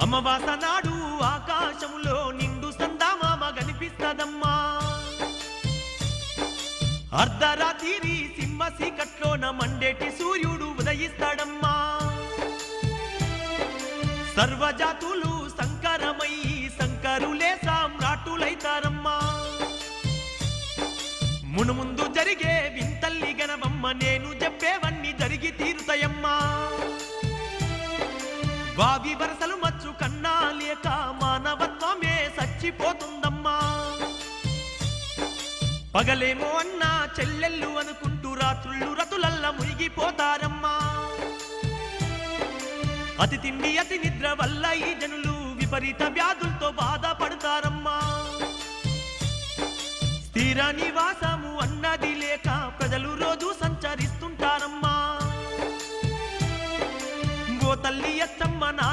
అమావాస నాడు ఆకాశములో నిండు సందామామ కనిపిస్తదమ్మా అర్ధరాత్రి సింహ సీకట్లోన మండేటి సూర్యుడు ఉదయిస్తాడమ్మా సర్వజాతులు సంకరమై శంకరులే సామ్రాటులైతారమ్మా మునుముందు జరిగే వింతల్లి గనవమ్మ నేను చెప్పేవన్నీ జరిగి తీరుతాయమ్మా వావి వరసలు మచ్చు కన్నా లేక మానవత్వమే చచ్చిపోతుందమ్మా పగలేమో అన్నా చెల్లెళ్ళు అనుకుంటూ రాత్రుళ్ళు రతులల్ల మునిగిపోతారమ్మా అతి తిండి అతి నిద్ర వల్ల ఈ జనులు విపరీత వ్యాధులతో బాధపడతారమ్మా స్థిర నివాసము అన్నది లేక ప్రజలు రోజు సంచరిస్తుంటారమ్మా ఓ తల్లి అచ్చమ్మ నా